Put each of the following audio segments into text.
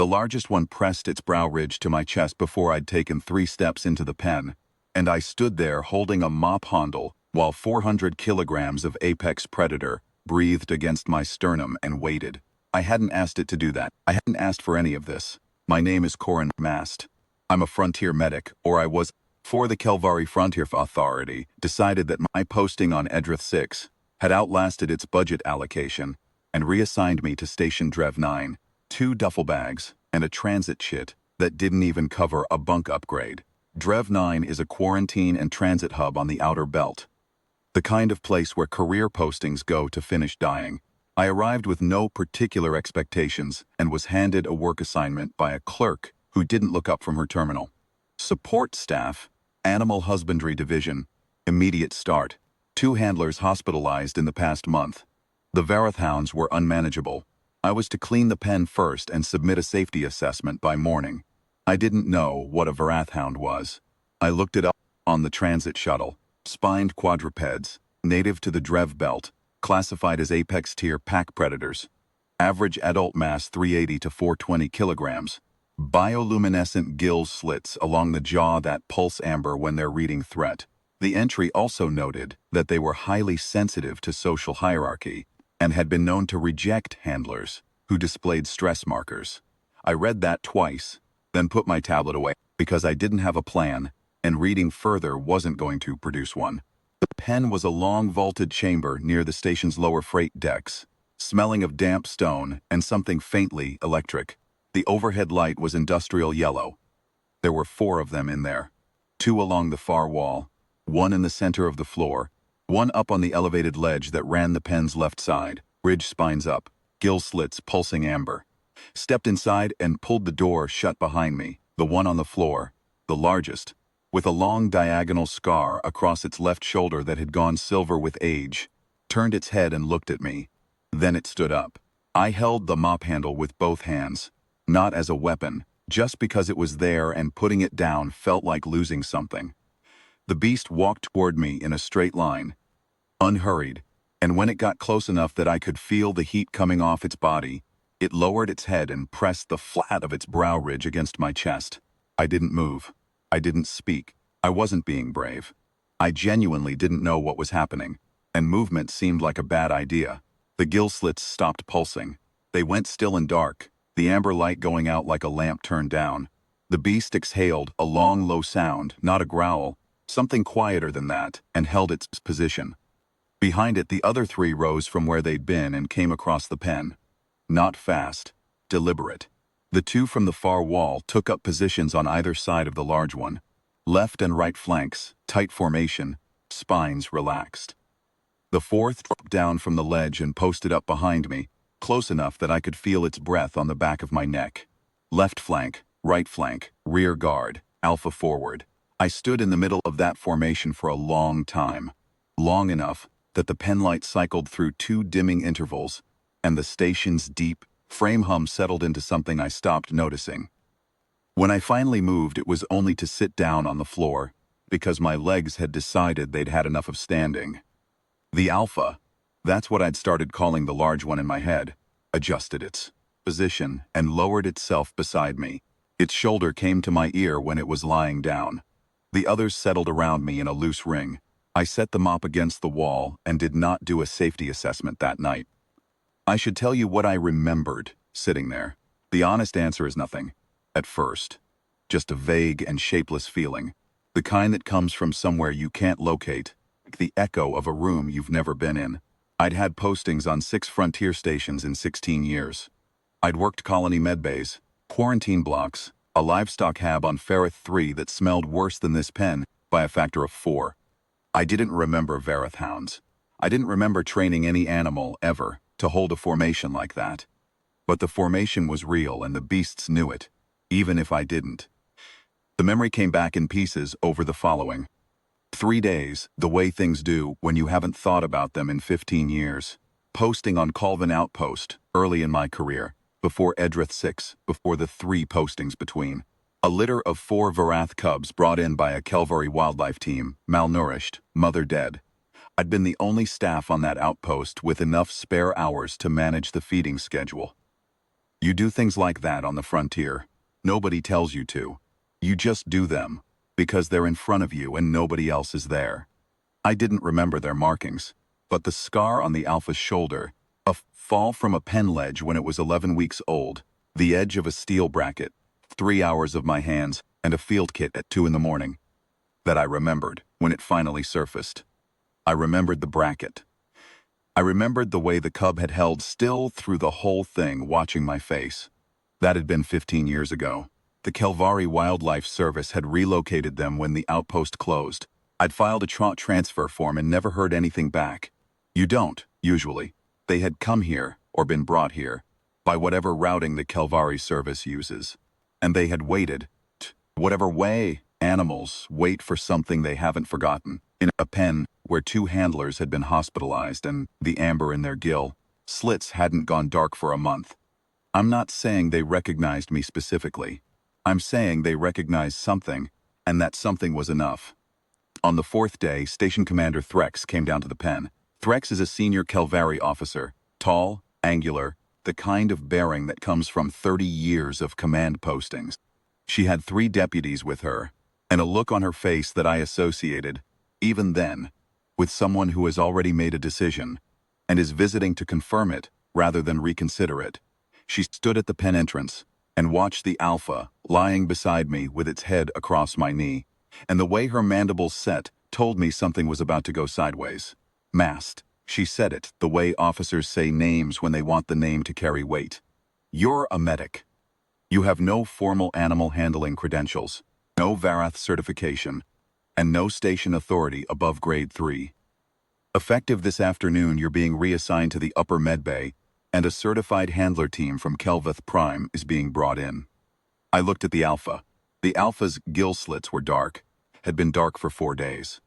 The largest one pressed its brow ridge to my chest before I'd taken 3 steps into the pen, and I stood there holding a mop handle while 400 kilograms of apex predator breathed against my sternum and waited. I hadn't asked it to do that. I hadn't asked for any of this. My name is Corin Mast. I'm a frontier medic, or I was, before the Kelvari Frontier Authority decided that my posting on Edrith 6 had outlasted its budget allocation and reassigned me to Station Drev 9, 2 duffel bags, and a transit chit that didn't even cover a bunk upgrade. Drev 9 is a quarantine and transit hub on the outer belt, the kind of place where career postings go to finish dying. I arrived with no particular expectations and was handed a work assignment by a clerk who didn't look up from her terminal. Support staff, Animal Husbandry Division, immediate start. 2 handlers hospitalized in the past month. The Vareth hounds were unmanageable. I was to clean the pen first and submit a safety assessment by morning. I didn't know what a Vareth hound was. I looked it up on the transit shuttle. Spined quadrupeds, native to the Drev belt, classified as apex tier pack predators. Average adult mass 380 to 420 kilograms. Bioluminescent gill slits along the jaw that pulse amber when they're reading threat. The entry also noted that they were highly sensitive to social hierarchy and had been known to reject handlers who displayed stress markers. I read that twice, then put my tablet away because I didn't have a plan, and reading further wasn't going to produce one. The pen was a long vaulted chamber near the station's lower freight decks, smelling of damp stone and something faintly electric. The overhead light was industrial yellow. There were 4 of them in there. 2 along the far wall, 1 in the center of the floor, 1 up on the elevated ledge that ran the pen's left side, ridge spines up, gill slits pulsing amber. Stepped inside and pulled the door shut behind me. The one on the floor, the largest, with a long diagonal scar across its left shoulder that had gone silver with age, turned its head and looked at me. Then it stood up. I held the mop handle with both hands, not as a weapon, just because it was there and putting it down felt like losing something. The beast walked toward me in a straight line, unhurried, and when it got close enough that I could feel the heat coming off its body, it lowered its head and pressed the flat of its brow ridge against my chest. I didn't move. I didn't speak. I wasn't being brave. I genuinely didn't know what was happening, and movement seemed like a bad idea. The gill slits stopped pulsing. They went still and dark, the amber light going out like a lamp turned down. The beast exhaled a long, low sound, not a growl, something quieter than that, and held its position. Behind it, the other 3 rose from where they'd been and came across the pen. Not fast, deliberate. The 2 from the far wall took up positions on either side of the large one. Left and right flanks, tight formation, spines relaxed. The 4th dropped down from the ledge and posted up behind me, close enough that I could feel its breath on the back of my neck. Left flank, right flank, rear guard, alpha forward. I stood in the middle of that formation for a long time. Long enough that the pen light cycled through 2 dimming intervals, and the station's deep frame hum settled into something I stopped noticing. When I finally moved, it was only to sit down on the floor, because my legs had decided they'd had enough of standing. The Alpha, that's what I'd started calling the large one in my head, adjusted its position and lowered itself beside me. Its shoulder came to my ear when it was lying down. The others settled around me in a loose ring. I set the mop against the wall and did not do a safety assessment that night. I should tell you what I remembered sitting there. The honest answer is nothing. At first. Just a vague and shapeless feeling. The kind that comes from somewhere you can't locate. Like the echo of a room you've never been in. I'd had postings on 6 frontier stations in 16 years. I'd worked colony medbays, quarantine blocks, a livestock hab on Ferrith 3 that smelled worse than this pen by a factor of 4. I didn't remember Vareth hounds. I didn't remember training any animal, ever, to hold a formation like that. But the formation was real and the beasts knew it, even if I didn't. The memory came back in pieces over the following 3 days, the way things do when you haven't thought about them in 15 years. Posting on Colvin Outpost, early in my career, before Edrith 6, before the 3 postings between. A litter of 4 Varath cubs brought in by a Kelvari wildlife team, malnourished, mother dead. I'd been the only staff on that outpost with enough spare hours to manage the feeding schedule. You do things like that on the frontier. Nobody tells you to. You just do them, because they're in front of you and nobody else is there. I didn't remember their markings, but the scar on the Alpha's shoulder, a fall from a pen ledge when it was 11 weeks old, the edge of a steel bracket, 3 hours of my hands, and a field kit at 2 in the morning. That I remembered when it finally surfaced. I remembered the bracket. I remembered the way the cub had held still through the whole thing, watching my face. That had been 15 years ago. The Kelvari Wildlife Service had relocated them when the outpost closed. I'd filed a transfer form and never heard anything back. You don't, usually. They had come here, or been brought here, by whatever routing the Kelvari Service uses. And they had waited. Whatever way animals wait for something they haven't forgotten. In a pen where 2 handlers had been hospitalized and the amber in their gill slits hadn't gone dark for a month. I'm not saying they recognized me specifically. I'm saying they recognized something, and that something was enough. On the 4th day, Station Commander Threx came down to the pen. Threx is a senior Kelvari officer, tall, angular, the kind of bearing that comes from 30 years of command postings. She had 3 deputies with her, and a look on her face that I associated, even then, with someone who has already made a decision, and is visiting to confirm it rather than reconsider it. She stood at the pen entrance and watched the Alpha lying beside me with its head across my knee, and the way her mandibles set told me something was about to go sideways. Masked. She said it the way officers say names when they want the name to carry weight. You're a medic. You have no formal animal handling credentials, no Varath certification, and no station authority above grade 3. Effective this afternoon, you're being reassigned to the upper medbay, and a certified handler team from Kelvith Prime is being brought in. I looked at the Alpha. The Alpha's gill slits were dark, had been dark for 4 days.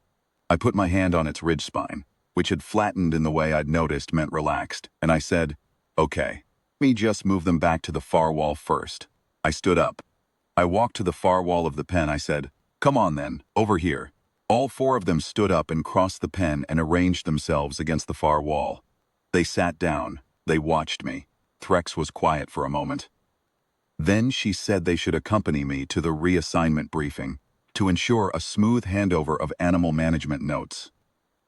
I put my hand on its ridge spine, which had flattened in the way I'd noticed meant relaxed, and I said, okay, let me just move them back to the far wall first. I stood up. I walked to the far wall of the pen. I said, come on then, over here. All 4 of them stood up and crossed the pen and arranged themselves against the far wall. They sat down. They watched me. Threx was quiet for a moment. Then she said they should accompany me to the reassignment briefing to ensure a smooth handover of animal management notes.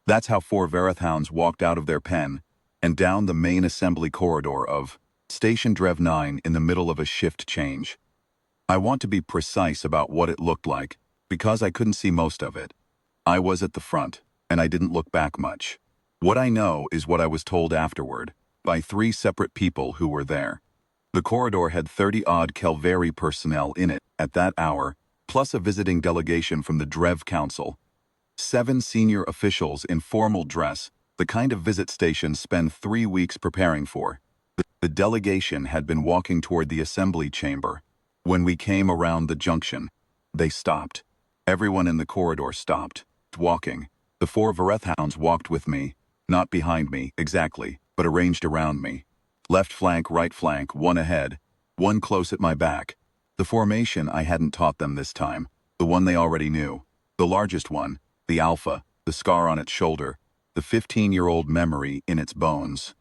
That's how 4 Varath hounds walked out of their pen and down the main assembly corridor of Station Drev 9 in the middle of a shift change. I want to be precise about what it looked like because I couldn't see most of it. I was at the front, and I didn't look back much. What I know is what I was told afterward by 3 separate people who were there. The corridor had 30-odd Kelvari personnel in it at that hour, plus a visiting delegation from the Drev Council. 7 senior officials in formal dress, the kind of visit stations spend 3 weeks preparing for. The delegation had been walking toward the assembly chamber. When we came around the junction, they stopped. Everyone in the corridor stopped, walking. The 4 Vareth hounds walked with me, not behind me exactly, but arranged around me. Left flank, right flank, 1 ahead, 1 close at my back. The formation I hadn't taught them this time, the one they already knew. The largest one, the Alpha, the scar on its shoulder, the 15-year-old memory in its bones.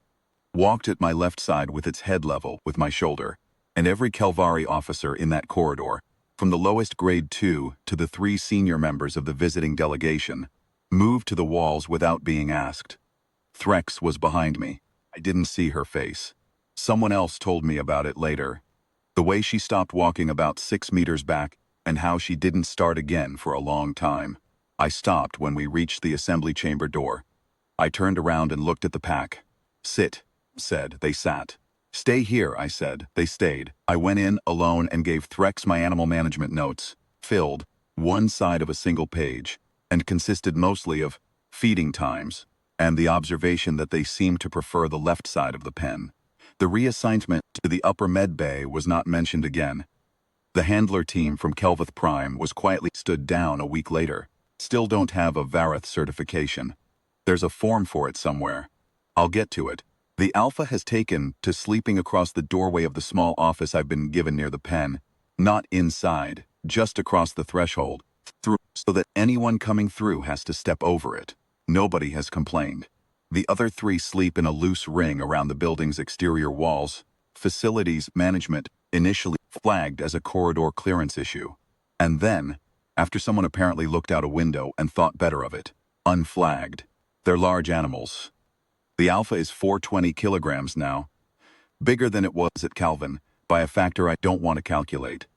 Walked at my left side with its head level with my shoulder, and every Kelvari officer in that corridor, from the lowest grade 2 to the 3 senior members of the visiting delegation, moved to the walls without being asked. Threx was behind me. I didn't see her face. Someone else told me about it later. The way she stopped walking about 6 meters back and how she didn't start again for a long time. I stopped when we reached the assembly chamber door. I turned around and looked at the pack. Sit, said. They sat. Stay here, I said. They stayed. I went in alone and gave Threx my animal management notes, filled, 1 side of a single page, and consisted mostly of feeding times and the observation that they seemed to prefer the left side of the pen. The reassignment to the upper med bay was not mentioned again. The handler team from Kelvith Prime was quietly stood down a week later. Still don't have a Varath certification. There's a form for it somewhere. I'll get to it. The Alpha has taken to sleeping across the doorway of the small office I've been given near the pen. Not inside, just across the threshold, through, so that anyone coming through has to step over it. Nobody has complained. The other 3 sleep in a loose ring around the building's exterior walls, Facilities management initially flagged as a corridor clearance issue. And then, after someone apparently looked out a window and thought better of it, unflagged. They're large animals. The alpha is 420 kilograms now, bigger than it was at Calvin, by a factor I don't want to calculate.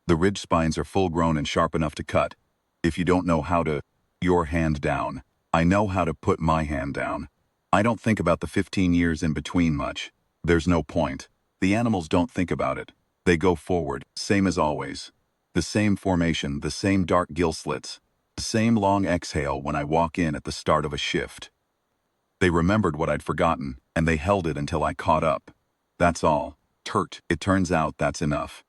The ridge spines are full-grown and sharp enough to cut. If you don't know how to, your hand down. I know how to put my hand down. I don't think about the 15 years in between much. There's no point. The animals don't think about it. They go forward, same as always. The same formation, the same dark gill slits, the same long exhale when I walk in at the start of a shift. They remembered what I'd forgotten, and they held it until I caught up. That's all. It turns out that's enough.